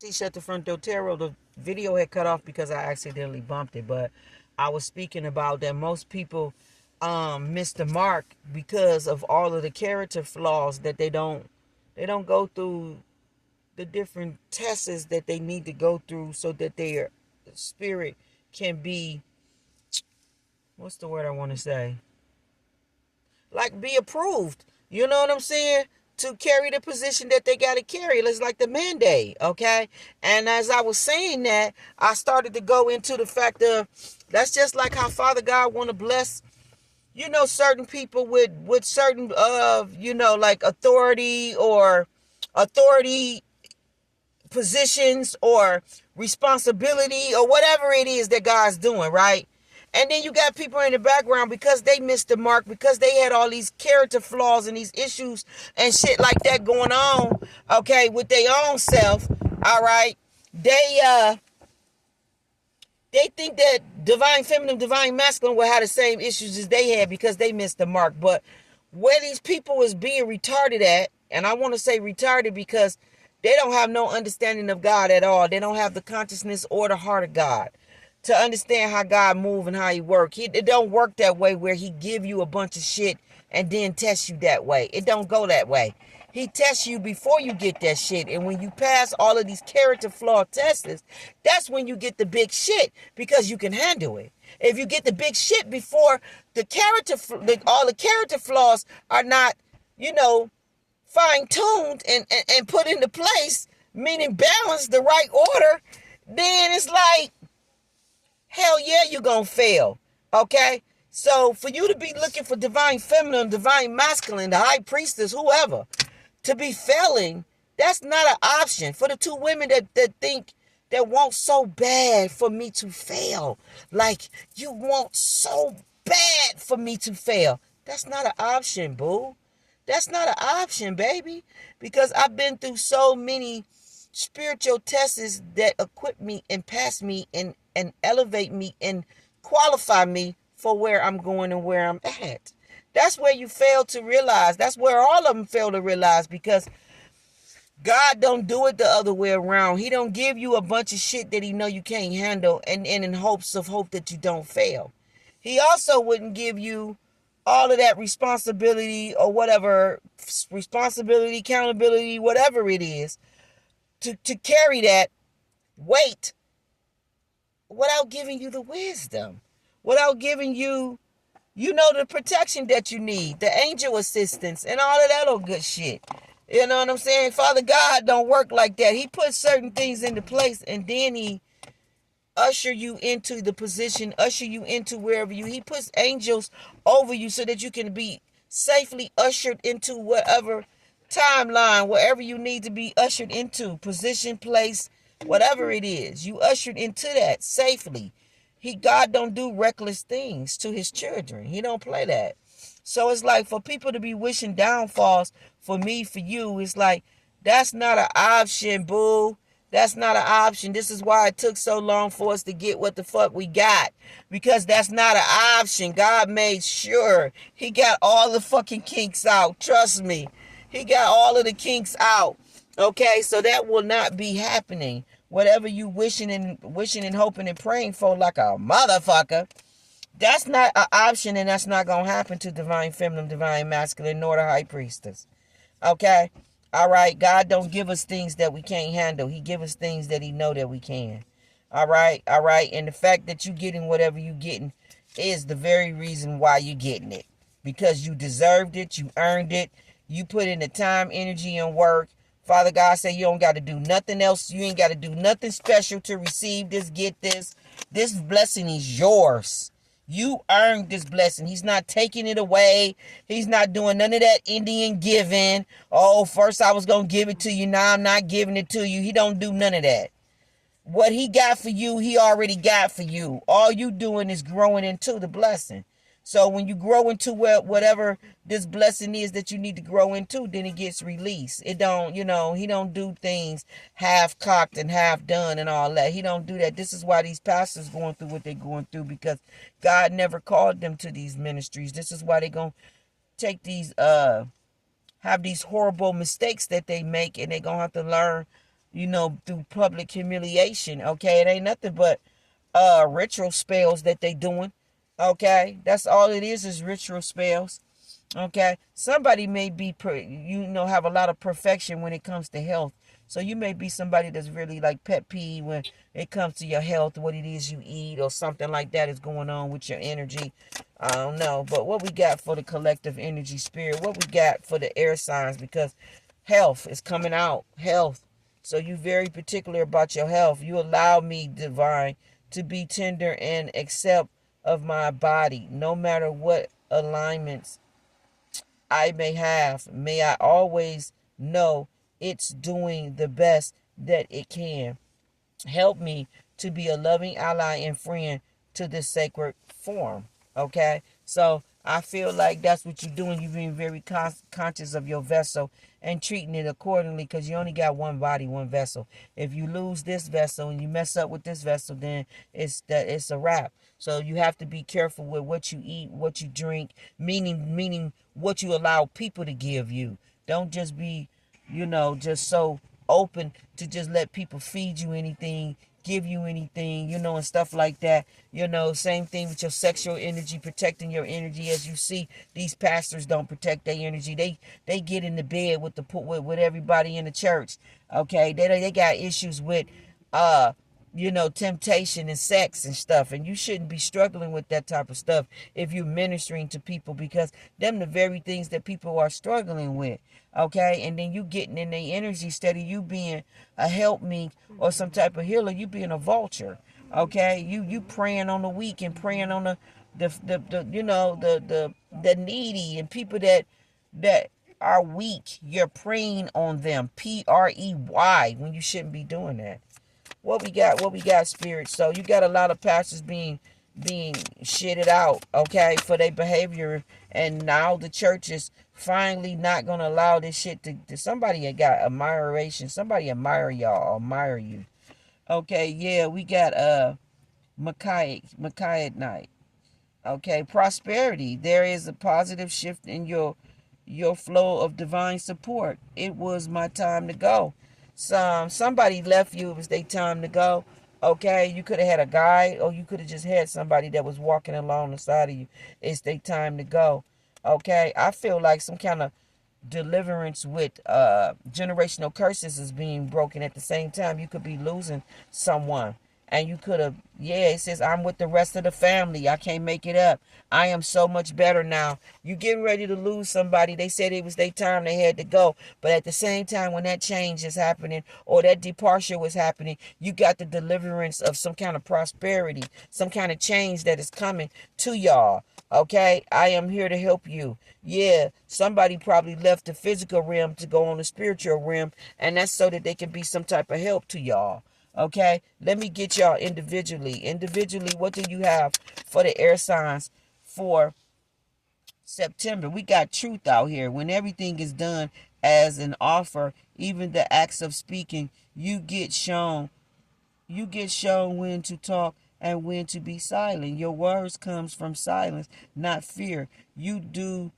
Shut the front door, Terrell. The video had cut off because I accidentally bumped it, but I was speaking about that most people miss the mark because of all of the character flaws that they don't go through the different tests that they need to go through so that their spirit can be, what's the word I want to say, like, be approved. You know what I'm saying? To carry the position that they got to carry. It's like the mandate, okay? And as I was saying that, I started to go into the fact of, that's just like how Father God want to bless, certain people with certain, like authority positions or responsibility or whatever it is that God's doing, right? And then you got people in the background because they missed the mark, because they had all these character flaws and these issues and shit like that going on, okay, with their own self, all right? They think that divine feminine, divine masculine will have the same issues as they had because they missed the mark. But where these people is being retarded at, and I want to say retarded because they don't have no understanding of God at all. They don't have the consciousness or the heart of God to understand how God move and how he work. It don't work that way where he give you a bunch of shit and then test you that way. It don't go that way. He tests you before you get that shit. And when you pass all of these character flaw tests, that's when you get the big shit because you can handle it. If you get the big shit before all the character flaws are not, fine-tuned and put into place, meaning balanced, the right order, then it's like, hell yeah, you're going to fail. Okay? So for you to be looking for divine feminine, divine masculine, the high priestess, whoever, to be failing, that's not an option. For the two women that think, that want so bad for me to fail, like, you want so bad for me to fail, that's not an option, boo. That's not an option, baby. Because I've been through so many spiritual tests that equip me and pass me and elevate me and qualify me for where I'm going and where I'm at. That's where you fail to realize. That's where all of them fail to realize, because God don't do it the other way around. He don't give you a bunch of shit that he know you can't handle and in hopes that you don't fail. He also wouldn't give you all of that responsibility or whatever, responsibility, accountability, whatever it is, to carry that weight without giving you the wisdom, without giving you, the protection that you need, the angel assistance, and all of that old good shit. You know what I'm saying? Father God don't work like that. He puts certain things into place, and then he usher you into the position, usher you into wherever he puts angels over you so that you can be safely ushered into whatever timeline, wherever you need to be ushered into, position, place, whatever it is. You ushered into that safely. God don't do reckless things to his children. He don't play that. So it's like, for people to be wishing downfalls for me, for you, it's like, that's not an option, boo. That's not an option. This is why it took so long for us to get what the fuck we got. Because that's not an option. God made sure he got all the fucking kinks out. Trust me. He got all of the kinks out. Okay, so that will not be happening. Whatever you wishing and hoping and praying for like a motherfucker, that's not an option, and that's not going to happen to divine feminine, divine masculine, nor the high priestess. Okay? All right? God don't give us things that we can't handle. He give us things that he know that we can. All right? All right? And the fact that you getting whatever you getting is the very reason why you getting it. Because you deserved it. You earned it. You put in the time, energy, and work. Father God said you don't got to do nothing else. You ain't got to do nothing special to receive this, get this. This blessing is yours. You earned this blessing. He's not taking it away. He's not doing none of that Indian giving. Oh, first I was going to give it to you. Now I'm not giving it to you. He don't do none of that. What he got for you, he already got for you. All you doing is growing into the blessing. So when you grow into whatever this blessing is that you need to grow into, then it gets released. It don't, he don't do things half cocked and half done and all that. He don't do that. This is why these pastors going through what they're going through, because God never called them to these ministries. This is why they're going to take these, have these horrible mistakes that they make, and they're going to have to learn through public humiliation. Okay, it ain't nothing but ritual spells that they doing. Okay, that's all it is ritual spells. Okay, somebody may be have a lot of perfection when it comes to health. So you may be somebody that's really like pet peeve when it comes to your health, what it is you eat, or something like that is going on with your energy. I don't know, but what we got for the collective energy spirit, what we got for the air signs, because health is coming out, health. So you very particular about your health. You allow me, divine, to be tender and accept of my body, no matter what alignments I may have. May I always know it's doing the best that it can. Help me to be a loving ally and friend to this sacred form. Okay? So I feel like that's what you're doing. You're being very conscious of your vessel and treating it accordingly, because you only got one body, one vessel. If you lose this vessel and you mess up with this vessel, then it's a wrap. So you have to be careful with what you eat, what you drink, meaning what you allow people to give you. Don't just be, just so open to just let people feed you anything, give you anything, and stuff like that. Same thing with your sexual energy, protecting your energy. As you see, these pastors don't protect their energy. They get in the bed with everybody in the church. Okay, they got issues with temptation and sex and stuff. And you shouldn't be struggling with that type of stuff if you're ministering to people, because them the very things that people are struggling with. Okay, and then you getting in their energy instead of you being a helpmeet or some type of healer, you being a vulture. Okay, you praying on the weak and praying on the needy and people that are weak. You're preying on them, prey, when you shouldn't be doing that. What we got, spirit. So you got a lot of pastors being shitted out, okay, for their behavior, and now the church is finally not gonna allow this shit to somebody got admiration. Somebody admire y'all, admire you. Okay, yeah, we got Makai night. Okay, prosperity. There is a positive shift in your flow of divine support. It was my time to go. Somebody left you. It was their time to go. Okay, you could have had a guide, or you could have just had somebody that was walking along the side of you. It's their time to go. Okay, I feel like some kind of deliverance with generational curses is being broken at the same time. You could be losing someone, and you could have, it says, I'm with the rest of the family. I can't make it up. I am so much better now. You getting ready to lose somebody. They said it was their time, they had to go. But at the same time, when that change is happening, or that departure was happening, you got the deliverance of some kind of prosperity, some kind of change that is coming to y'all. Okay, I am here to help you. Yeah, somebody probably left the physical realm to go on the spiritual realm, and that's so that they can be some type of help to y'all. Okay, let me get y'all individually. Individually, what do you have for the air signs for September? We got truth out here. When everything is done as an offer, even the acts of speaking, you get shown when to talk and when to be silent. Your words comes from silence, not fear. You do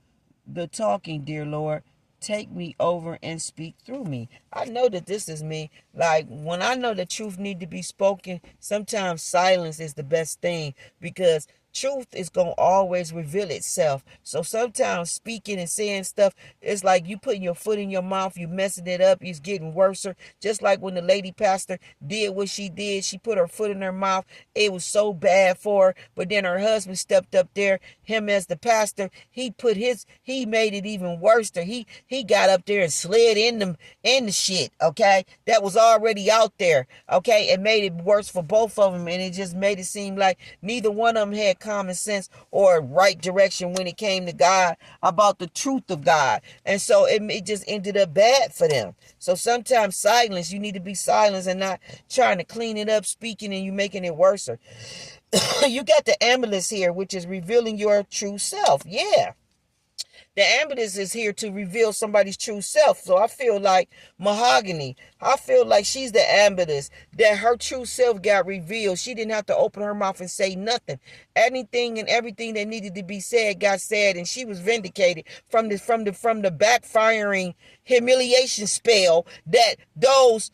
the talking, dear Lord. Take me over and speak through me. I know that this is me. Like, when I know the truth need to be spoken, sometimes silence is the best thing, because truth is going to always reveal itself. So sometimes speaking and saying stuff, it's like you putting your foot in your mouth, you messing it up, it's getting worse. Just like when the lady pastor did what she did, she put her foot in her mouth. It was so bad for her, but then her husband stepped up there, him as the pastor, he made it even worse. He got up there and slid in the shit, okay, that was already out there, okay. It made it worse for both of them, and it just made it seem like neither one of them had common sense or right direction when it came to God, about the truth of God. And so it just ended up bad for them. So sometimes silence, you need to be silent and not trying to clean it up, speaking, and you making it worse. You got the ambulance here, which is revealing your true self. Yeah. The ambulance is here to reveal somebody's true self. So I feel like Mahogany, I feel like she's the ambulance, that her true self got revealed. She didn't have to open her mouth and say nothing. Anything and everything that needed to be said got said, and she was vindicated from the backfiring humiliation spell that those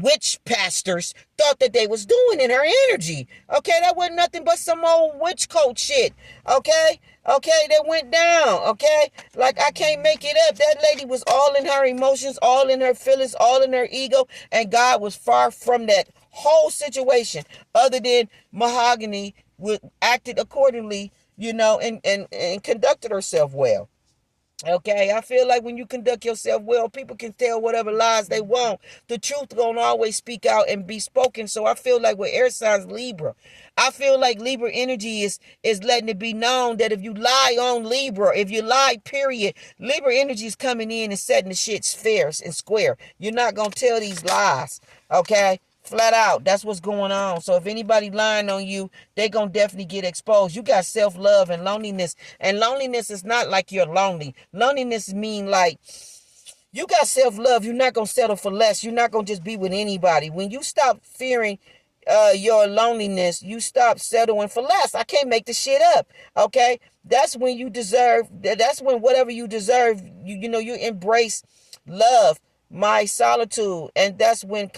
witch pastors thought that they was doing in her energy. Okay, that wasn't nothing but some old witch cult shit. Okay, that went down. Okay, like I can't make it up. That lady was all in her emotions, all in her feelings, all in her ego, and God was far from that whole situation. Other than Mahogany acted accordingly, and conducted herself well. Okay, I feel like when you conduct yourself well, people can tell whatever lies they want. The truth gonna always speak out and be spoken. So I feel like with air signs Libra, I feel like Libra energy is letting it be known that if you lie on Libra, if you lie, period, Libra energy is coming in and setting the shit fair and square. You're not gonna tell these lies. Okay. Flat out, that's what's going on. So if anybody lying on you, they gonna definitely get exposed. You got self-love and loneliness. And loneliness is not like you're lonely. Loneliness mean like you got self-love. You're not gonna settle for less. You're not gonna just be with anybody. When you stop fearing your loneliness, you stop settling for less. I can't make this shit up. Okay? That's when you deserve, that's when whatever you deserve, you embrace love, my solitude. And that's when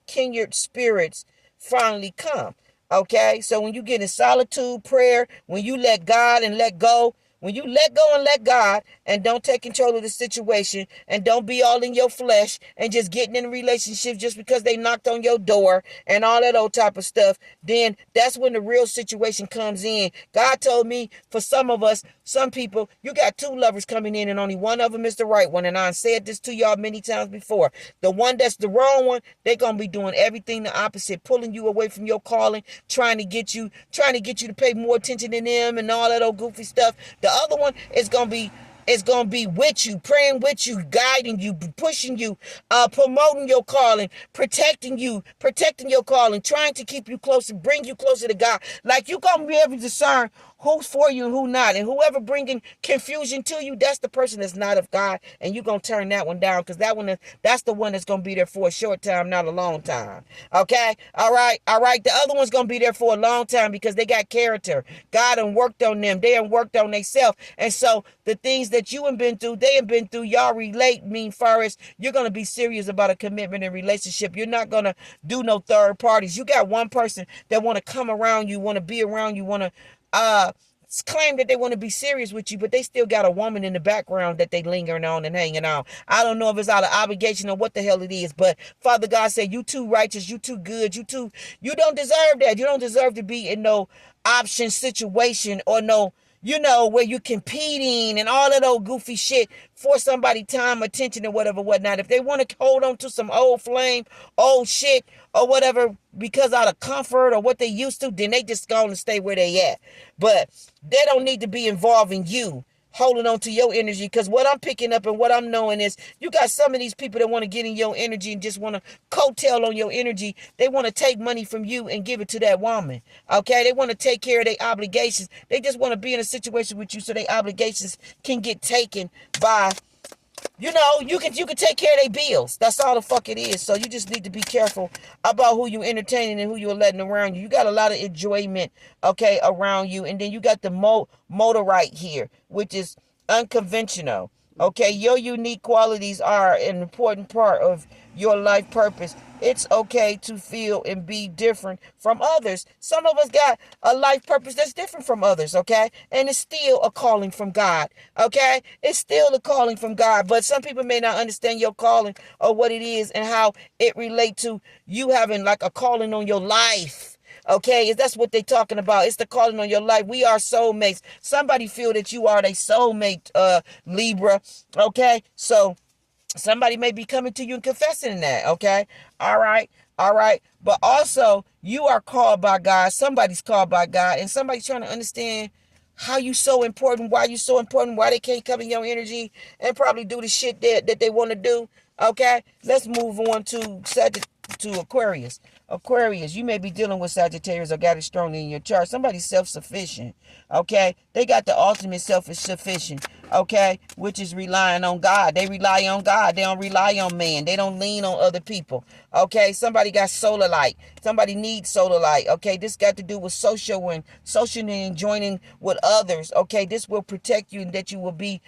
kindred spirits finally come. Okay, so when you get in solitude, prayer, when you let God and let go, when you let go and let God and don't take control of the situation and don't be all in your flesh and just getting in a relationship just because they knocked on your door and all that old type of stuff, then that's when the real situation comes in. God told me for some of us, some people, you got two lovers coming in and only one of them is the right one. And I said this to y'all many times before. The one that's the wrong one, they're going to be doing everything the opposite, pulling you away from your calling, trying to get you to pay more attention to them and all that old goofy stuff. The other one is going to be with you, praying with you, guiding you, pushing you, promoting your calling, protecting your calling, trying to keep you closer, bring you closer to God. Like you're going to be able to discern who's for you and who not. And whoever bringing confusion to you, that's the person that's not of God. And you're going to turn that one down because that's the one that's going to be there for a short time, not a long time. Okay? All right. The other one's going to be there for a long time because they got character. God done worked on them. They done worked on themselves. And so the things that you have been through, they have been through, y'all relate, mean far as you're going to be serious about a commitment and relationship. You're not going to do no third parties. You got one person that want to come around you, want to be around you, want to claim that they want to be serious with you, but they still got a woman in the background that they lingering on and hanging on. I don't know if it's out of obligation or what the hell it is, but Father God said, you too righteous, you too good, you don't deserve that. You don't deserve to be in no option situation or no, where you're competing and all that old goofy shit for somebody time, attention, and whatnot. If they want to hold on to some old flame, old shit, or whatever, because out of comfort or what they used to, then they just go and stay where they at. But they don't need to be involving you, holding on to your energy, because what I'm picking up and what I'm knowing is you got some of these people that want to get in your energy and just want to coattail on your energy. They want to take money from you and give it to that woman. Okay, they want to take care of their obligations. They just want to be in a situation with you so their obligations can get taken by, you can take care of their bills. That's all the fuck it is. So you just need to be careful about who you entertaining and who you're letting around you. You got a lot of enjoyment, okay, around you. And then you got the motorite here, which is unconventional. Okay, your unique qualities are an important part of your life purpose. It's okay to feel and be different from others. Some of us got a life purpose that's different from others, okay? And it's still a calling from God, okay? It's still a calling from God, but some people may not understand your calling or what it is and how it relates to you having like a calling on your life. Okay, that's what they're talking about. It's the calling on your life. We are soulmates. Somebody feel that you are their soulmate, Libra. Okay, so somebody may be coming to you and confessing that. Okay, all right. But also, you are called by God. Somebody's called by God, and somebody's trying to understand how you so important, why you so important, why they can't come in your energy and probably do the shit that they want to do. Okay, let's move on to Aquarius. Aquarius, you may be dealing with Sagittarius or got it strongly in your chart. Somebody's self-sufficient, okay? They got the ultimate self-sufficient. okay, which is relying on God. They rely on God. They don't rely on man. They don't lean on other people. Okay, somebody got solar light. Somebody needs solar light. Okay, this got to do with social and joining with others. Okay, this will protect you and that you will be,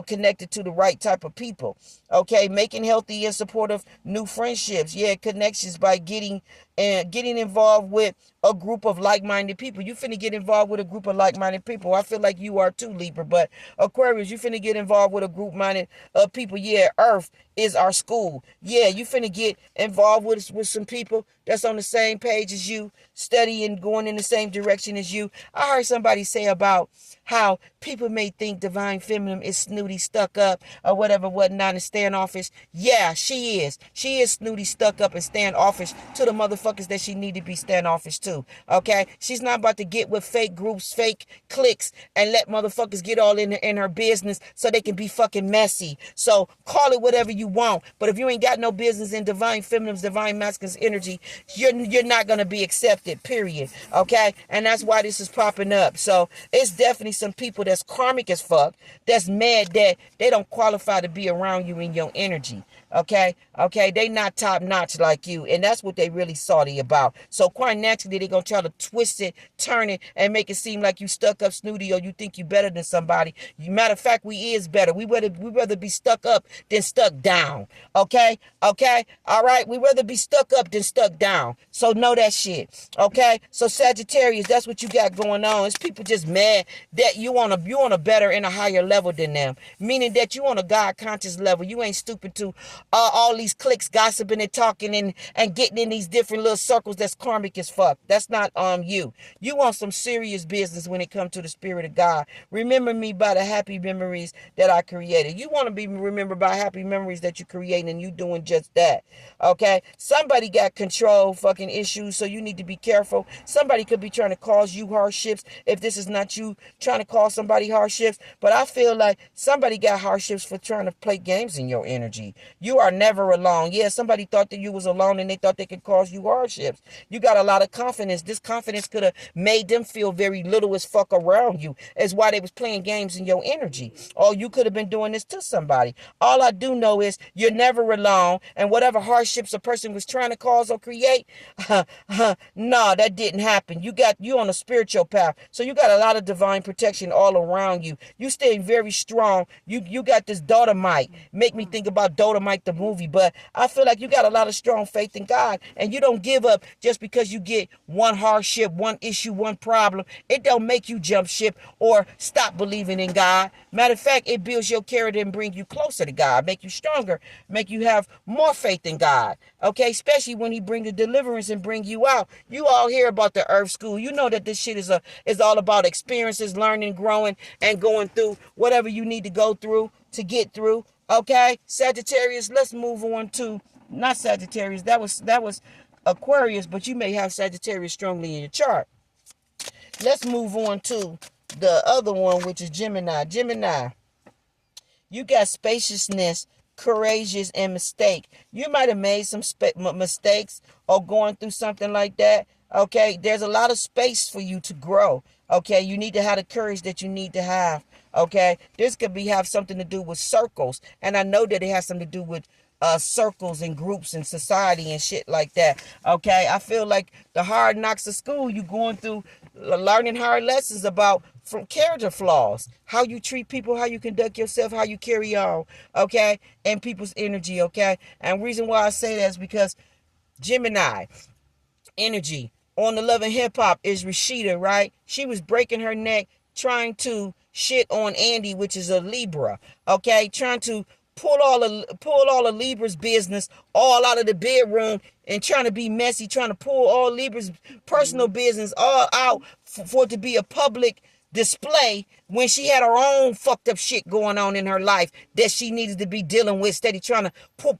connected to the right type of people. Okay, making healthy and supportive new friendships. Yeah, connections by getting involved with a group of like-minded people. You finna get involved with a group of like-minded people. I feel like you are too, Libra. But Aquarius, you finna get involved with a group-minded people. Yeah, Earth is our school. Yeah, you finna get involved with some people that's on the same page as you, studying, going in the same direction as you. I heard somebody say about how people may think divine feminine is snooty, stuck up, or whatever, whatnot, and standoffish. Yeah, she is. She is snooty, stuck up, and standoffish to the motherfuckers that she need to be standoffish to. Okay? She's not about to get with fake groups, fake cliques, and let motherfuckers get all in her business so they can be fucking messy. So call it whatever you want. But if you ain't got no business in divine feminine's, divine masculine's energy, you're not gonna be accepted, period. Okay? And that's why this is popping up. So it's definitely some people that's karmic as fuck, that's mad that they don't qualify to be around you in your energy. Okay? They not top notch like you. And that's what they really salty about. So quite naturally, they're gonna try to twist it, turn it, and make it seem like you stuck up, snooty, or you think you better than somebody. Matter of fact, we is better. We rather be stuck up than stuck down. Okay? All right? We rather be stuck up than stuck down. So know that shit. Okay? So Sagittarius, that's what you got going on. It's people just mad that you on a better and a higher level than them. Meaning that you on a God conscious level. You ain't stupid to all these cliques gossiping and talking and getting in these different little circles that's karmic as fuck. That's not you. You want some serious business when it comes to the spirit of God. Remember me by the happy memories that I created. You want to be remembered by happy memories that you create, and you doing just that. Okay? Somebody got control fucking issues, so you need to be careful. Somebody could be trying to cause you hardships if this is not you trying to cause somebody hardships. But I feel like somebody got hardships for trying to play games in your energy. You are never alone. Yeah, somebody thought that you was alone and they thought they could cause you hardships. You got a lot of confidence. This confidence could have made them feel very little as fuck around you. That's why they was playing games in your energy. Or you could have been doing this to somebody. All I do know is you're never alone, and whatever hardships a person was trying to cause or create, no, that didn't happen. You on a spiritual path. So you got a lot of divine protection all around you. You stay very strong. You got this Dtwant. Make me think about Dtwant the movie, but I feel like you got a lot of strong faith in God, and you don't give up just because you get one hardship, one issue, one problem. It don't make you jump ship or stop believing in God. Matter of fact, it builds your character and bring you closer to God, make you stronger, make you have more faith in God. Okay, especially when He bring the deliverance and bring you out. You all hear about the Earth School. You know that this shit is all about experiences, learning, growing, and going through whatever you need to go through to get through. Okay, Sagittarius, let's move on to, not Sagittarius, that was Aquarius, but you may have Sagittarius strongly in your chart. Let's move on to the other one, which is Gemini. Gemini, you got spaciousness, courageous, and mistake. You might have made some mistakes or going through something like that. Okay, there's a lot of space for you to grow. Okay, you need to have the courage that you need to have. Okay, this could have something to do with circles, and I know that it has something to do with circles and groups and society and shit like that. Okay, I feel like the hard knocks of school, you going through learning hard lessons about from character flaws, how you treat people, how you conduct yourself, how you carry on. Okay, and people's energy. Okay, and reason why I say that is because Gemini energy on the Love and Hip Hop is Rashida, right? She was breaking her neck trying to shit on Andy, which is a Libra. Okay, trying to pull all of Libra's business all out of the bedroom and trying to be messy, trying to pull all Libra's personal business all out for it to be a public display when she had her own fucked up shit going on in her life that she needed to be dealing with, steady trying to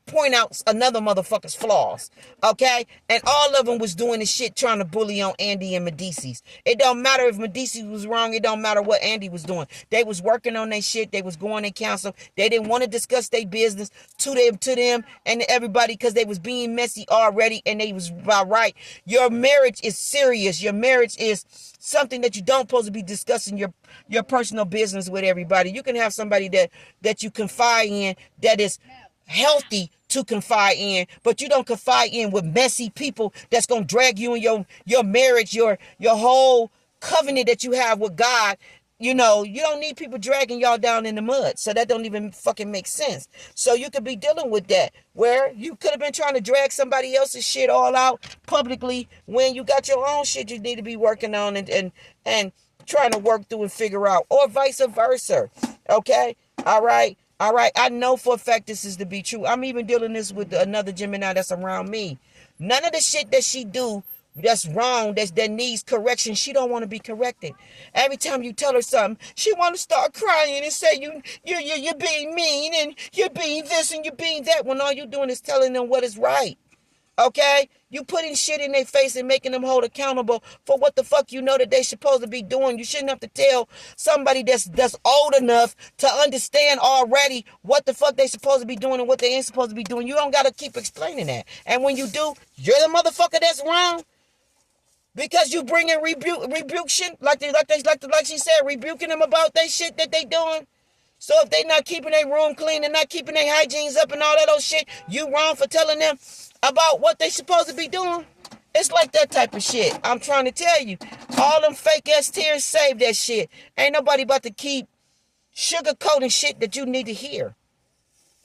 point out another motherfucker's flaws. Okay? And all of them was doing the shit trying to bully on Andy and Medicis. It don't matter if Medici was wrong. It don't matter what Andy was doing. They was working on their shit. They was going in council. They didn't want to discuss their business to them and to everybody because they was being messy already, and they was about right. Your marriage is serious. Your marriage is something that you don't supposed to be discussing discussing your personal business with everybody. You can have somebody that you confide in that is healthy to confide in, but you don't confide in with messy people that's gonna drag you in your marriage, your whole covenant that you have with God. You know, you don't need people dragging y'all down in the mud. So that don't even fucking make sense. So you could be dealing with that where you could have been trying to drag somebody else's shit all out publicly when you got your own shit you need to be working on and trying to work through and figure out, or vice versa. Okay? All right. All right. I know for a fact this is to be true. I'm even dealing this with another Gemini that's around me. None of the shit that she do that's wrong, that needs correction, she don't want to be corrected. Every time you tell her something, she want to start crying and say you're being mean and you're being this and you're being that, when all you're doing is telling them what is right. Okay? You putting shit in their face and making them hold accountable for what the fuck you know that they supposed to be doing. You shouldn't have to tell somebody that's old enough to understand already what the fuck they supposed to be doing and what they ain't supposed to be doing. You don't got to keep explaining that. And when you do, you're the motherfucker that's wrong. Because you bring in rebuke shit, like she said, rebuking them about that shit that they doing. So if they not keeping their room clean and not keeping their hygienes up and all that old shit, you wrong for telling them about what they supposed to be doing. It's like that type of shit. I'm trying to tell you. All them fake ass tears, save that shit. Ain't nobody about to keep sugarcoating shit that you need to hear.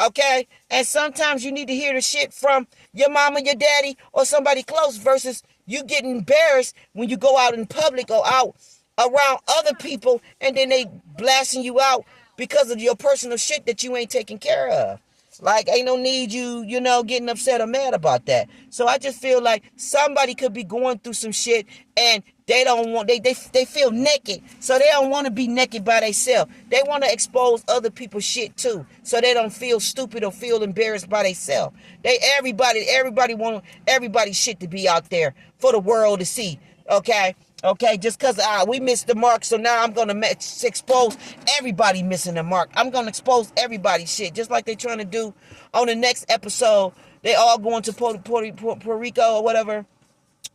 Okay? And sometimes you need to hear the shit from your mama, your daddy, or somebody close versus you get embarrassed when you go out in public or out around other people and then they blasting you out because of your personal shit that you ain't taking care of. Like, ain't no need you getting upset or mad about that. So I just feel like somebody could be going through some shit and they don't want, they feel naked. So they don't want to be naked by themselves. They want to expose other people's shit too. So they don't feel stupid or feel embarrassed by themselves. Everybody want everybody's shit to be out there for the world to see. Okay? Okay, just because we missed the mark, so now I'm going to expose everybody missing the mark. I'm going to expose everybody's shit, just like they're trying to do on the next episode. They all going to Puerto Rico or whatever.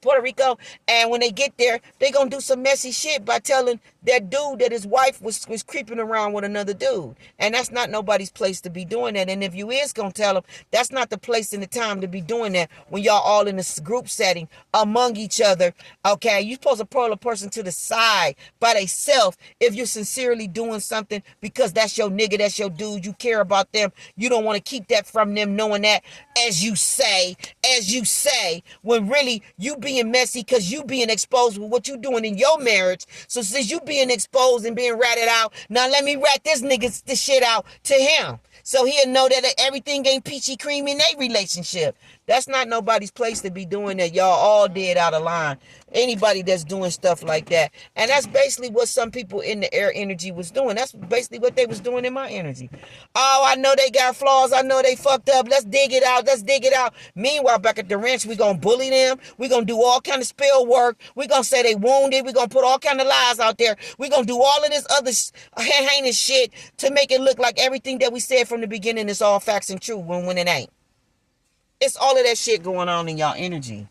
Puerto Rico, and when they get there, they gonna do some messy shit by telling that dude that his wife was creeping around with another dude, and that's not nobody's place to be doing that. And if you is gonna tell them, that's not the place and the time to be doing that when y'all all in this group setting among each other. Okay, you supposed to pull a person to the side by themselves if you're sincerely doing something because that's your nigga, that's your dude, you care about them. You don't want to keep that from them, knowing that as you say, when really you being messy because you being exposed with what you doing in your marriage. So since you being exposed and being ratted out, now let me rat this shit out to him. So he'll know that everything ain't peachy cream in their relationship. That's not nobody's place to be doing that. Y'all all dead out of line. Anybody that's doing stuff like that. And that's basically what some people in the air energy was doing. That's basically what they was doing in my energy. Oh, I know they got flaws. I know they fucked up. Let's dig it out. Meanwhile, back at the ranch, we going to bully them. We going to do all kind of spell work. We going to say they wounded. We going to put all kind of lies out there. We going to do all of this other heinous shit to make it look like everything that we said from the beginning is all facts and true when it ain't. It's all of that shit going on in y'all energy.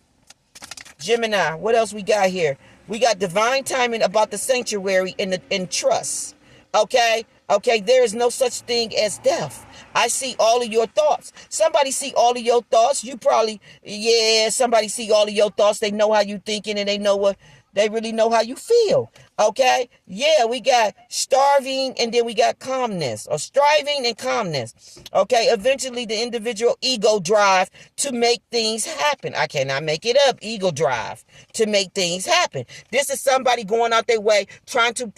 Gemini, what else we got here? We got divine timing about the sanctuary and trust. Okay? Okay, there is no such thing as death. I see all of your thoughts. Somebody see all of your thoughts. You probably, somebody see all of your thoughts. They know how you thinking and they really know how you feel. Okay? Yeah, we got starving and then we got calmness, or striving and calmness. Okay? Eventually the individual ego drive to make things happen. I cannot make it up. Ego drive to make things happen. This is somebody going out their way, trying to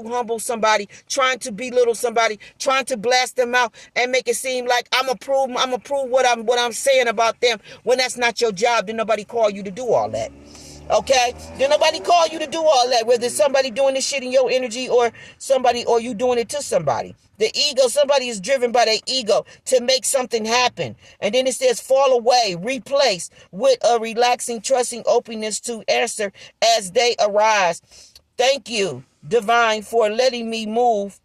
humble somebody, trying to belittle somebody, trying to blast them out and make it seem like I'm gonna prove what I'm saying about them, when that's not your job. Then nobody call you to do all that. Okay? Then nobody call you to do all that, whether it's somebody doing this shit in your energy or you doing it to somebody. The ego, somebody is driven by their ego to make something happen. And then it says fall away, replace with a relaxing, trusting openness to answer as they arise. Thank you, divine, for letting me move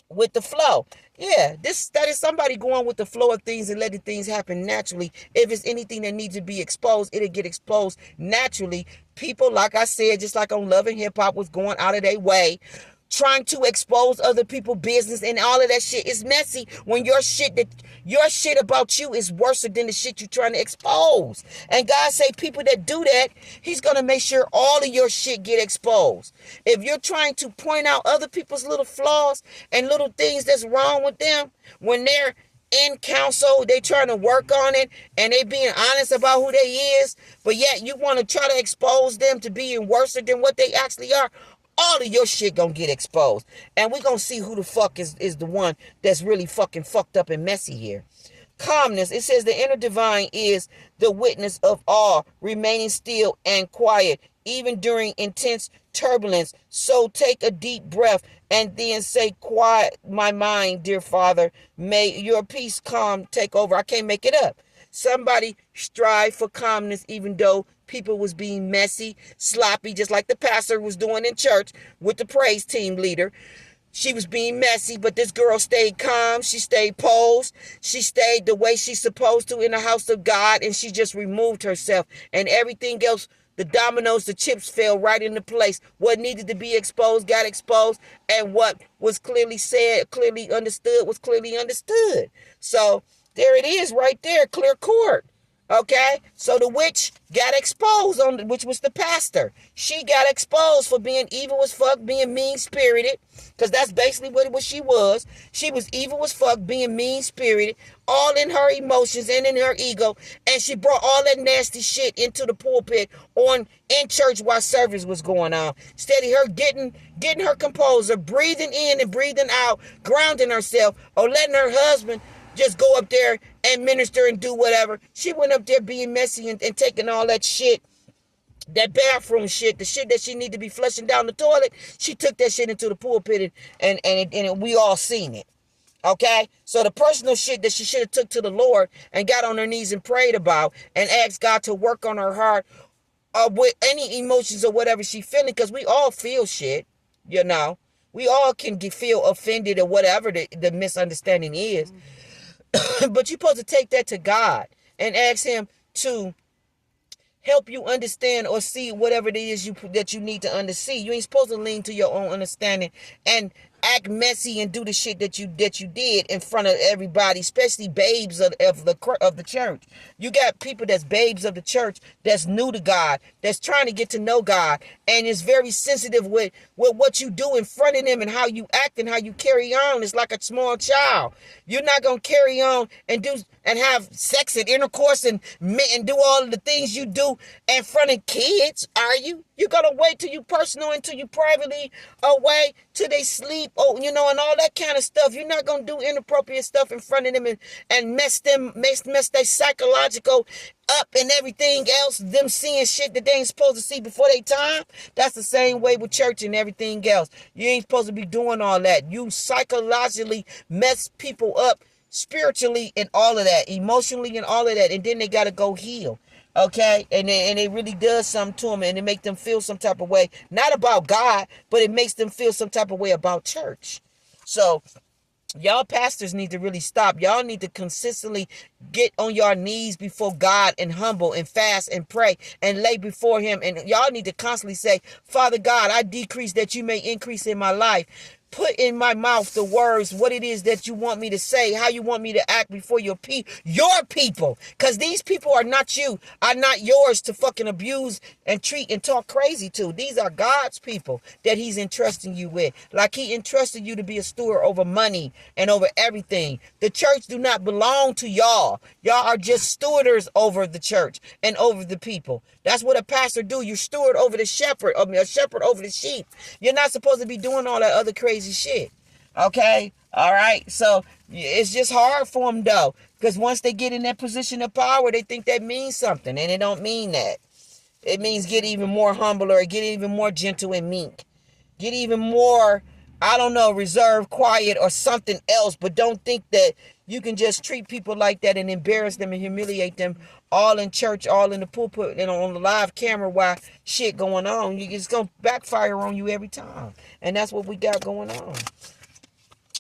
with the flow. Yeah, that is somebody going with the flow of things and letting things happen naturally. If it's anything that needs to be exposed, it'll get exposed naturally. People, like I said, just like on Love and Hip Hop, was going out of their way trying to expose other people's business and all of that shit is messy when your shit about you is worse than the shit you're trying to expose. And God say people that do that, he's going to make sure all of your shit get exposed. If you're trying to point out other people's little flaws and little things that's wrong with them, when they're in counsel, they trying to work on it and they being honest about who they is, but yet you want to try to expose them to being worse than what they actually are, all of your shit gonna get exposed. And we gonna see who the fuck is the one that's really fucking fucked up and messy here. Calmness. It says the inner divine is the witness of all, remaining still and quiet, even during intense turbulence. So take a deep breath and then say, quiet my mind, dear Father. May your peace calm take over. I can't make it up. Somebody strive for calmness even though people was being messy, sloppy, just like the pastor was doing in church with the praise team leader. She was being messy, but this girl stayed calm. She stayed posed. She stayed the way she's supposed to in the house of God, and she just removed herself. And everything else, the dominoes, the chips fell right into place. What needed to be exposed got exposed, and what was clearly said, clearly understood, was clearly understood. So there it is right there, clear court. Okay, so the witch got exposed, which was the pastor. She got exposed for being evil as fuck, being mean-spirited, because that's basically what she was. She was evil as fuck, being mean-spirited, all in her emotions and in her ego, and she brought all that nasty shit into the pulpit in church while service was going on. Instead of her getting her composure, breathing in and breathing out, grounding herself, or letting her husband just go up there and minister and do whatever. She went up there being messy and taking all that shit, that bathroom shit, the shit that she need to be flushing down the toilet. She took that shit into the pulpit and we all seen it. Okay? So the personal shit that she should have took to the Lord and got on her knees and prayed about and asked God to work on her heart with any emotions or whatever she feeling, because we all feel shit, you know. We all can feel offended or whatever the misunderstanding is. But you're supposed to take that to God and ask him to help you understand or see whatever it is that you need to understand. You ain't supposed to lean to your own understanding and act messy and do the shit that you did in front of everybody, especially babes of the church. You got people that's babes of the church that's new to God, that's trying to get to know God, and is very sensitive with what you do in front of them and how you act and how you carry on. It's like a small child. You're not gonna carry on and have sex and intercourse and do all of the things you do in front of kids, are you? You're going to wait till you personal, until you privately away, till they sleep, and all that kind of stuff. You're not going to do inappropriate stuff in front of them and mess their psychological up and everything else, them seeing shit that they ain't supposed to see before they time. That's the same way with church and everything else. You ain't supposed to be doing all that. You psychologically mess people up spiritually and all of that, emotionally and all of that, and then they got to go heal. Okay, and it really does something to them, and it makes them feel some type of way, not about God, but it makes them feel some type of way about church. So y'all pastors need to really stop. Y'all need to consistently get on your knees before God and humble and fast and pray and lay before him. And y'all need to constantly say, Father God, I decrease that you may increase in my life. Put in my mouth the words, what it is that you want me to say, how you want me to act before your people. Because these people are not yours to fucking abuse and treat and talk crazy to. These are God's people that he's entrusting you with. Like he entrusted you to be a steward over money and over everything. The church do not belong to y'all. Y'all are just stewarders over the church and over the people. That's what a pastor do. You steward over the shepherd, a shepherd over the sheep. You're not supposed to be doing all that other crazy shit. Okay? All right? So it's just hard for them, though. Because once they get in that position of power, they think that means something. And it don't mean that. It means get even more humble or get even more gentle and meek. Get even more, reserved, quiet, or something else. But don't think that you can just treat people like that and embarrass them and humiliate them all in church, all in the pulpit, and on the live camera while shit going on. It's going to backfire on you every time. And that's what we got going on.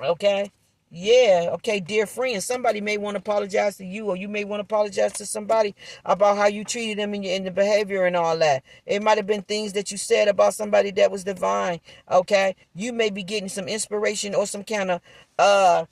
Okay? Yeah, okay, dear friend. Somebody may want to apologize to you, or you may want to apologize to somebody about how you treated them in the behavior and all that. It might have been things that you said about somebody that was divine. Okay, you may be getting some inspiration or some kind of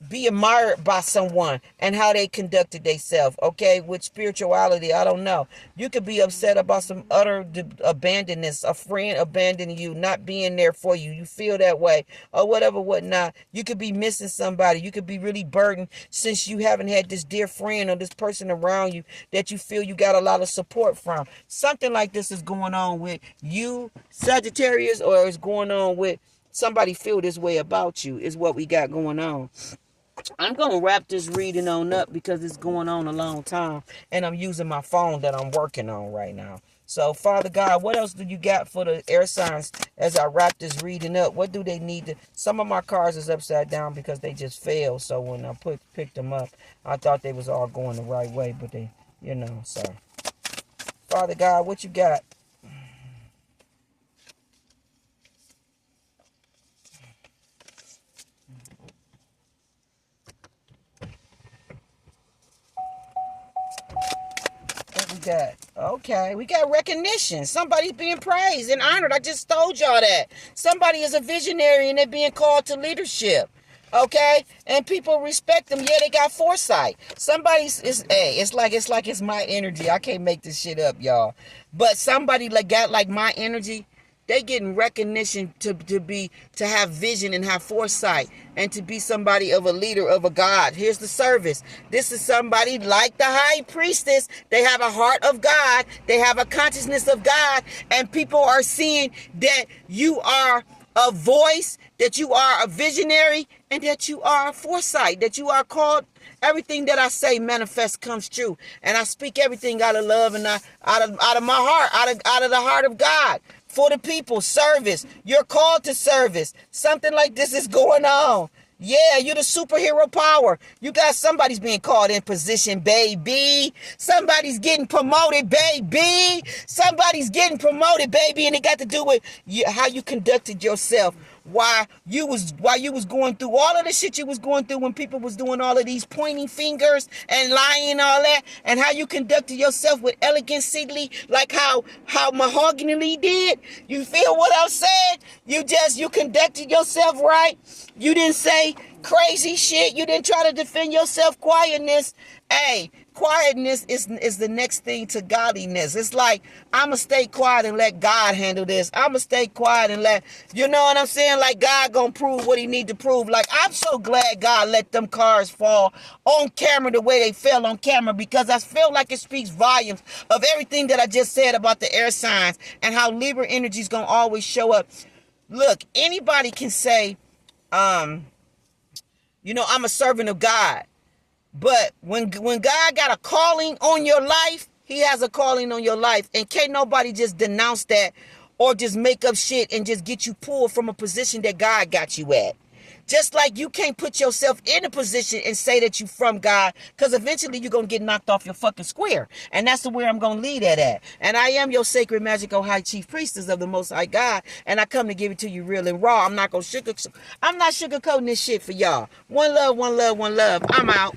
be admired by someone and how they conducted themselves, okay, with spirituality. I don't know. You could be upset about some utter abandonness, a friend abandoning you, not being there for you. You feel that way or whatever, whatnot. You could be missing somebody. You could be really burdened since you haven't had this dear friend or this person around you that you feel you got a lot of support from. Something like this is going on with you, Sagittarius, or is going on with somebody feel this way about you, is what we got going on. I'm going to wrap this reading on up because it's going on a long time and I'm using my phone that I'm working on right now. So, Father God, what else do you got for the air signs as I wrap this reading up? What do they need to... Some of my cards is upside down because they just failed. So when I picked them up, I thought they was all going the right way, but they, so. Father God, what you got? Got okay, we got recognition. Somebody's being praised and honored. I just told y'all that somebody is a visionary and they're being called to leadership, okay, and people respect them. Yeah, they got foresight. Somebody's is it's like it's my energy. I can't make this shit up, y'all, but somebody got my energy. They getting recognition to have vision and have foresight and to be somebody of a leader of a God. Here's the service. This is somebody like the high priestess. They have a heart of God. They have a consciousness of God. And people are seeing that you are a voice, that you are a visionary, and that you are a foresight, that you are called. Everything that I say manifests, comes true. And I speak everything out of love and out of my heart, out of the heart of God. For the people, service. You're called to service. Something like this is going on. Yeah, you're the superhero power. You got somebody's being called in position, baby. Somebody's getting promoted, baby. Somebody's getting promoted, baby. And it got to do with how you conducted yourself while you was going through all of the shit you was going through when people was doing all of these pointing fingers and lying and all that, and how you conducted yourself with elegancy, like how Mahogany Lee did. You feel what I'm saying? You conducted yourself right. You didn't say crazy shit. You didn't try to defend yourself. Quietness. Hey, quietness is the next thing to godliness. It's like, I'ma stay quiet and let God handle this. I'ma stay quiet and let, you know what I'm saying? Like, God gonna prove what he need to prove. Like, I'm so glad God let them cars fall on camera the way they fell on camera, because I feel like it speaks volumes of everything that I just said about the air signs and how Libra energy is gonna always show up. Look, anybody can say, I'm a servant of God. But when God got a calling on your life, he has a calling on your life. And can't nobody just denounce that or just make up shit and just get you pulled from a position that God got you at. Just like you can't put yourself in a position and say that you from God, because eventually you're going to get knocked off your fucking square. And that's the where I'm going to lead that at. And I am your sacred, magical, high chief priestess of the Most High God. And I come to give it to you real and raw. I'm not sugarcoating this shit for y'all. One love, one love, one love. I'm out.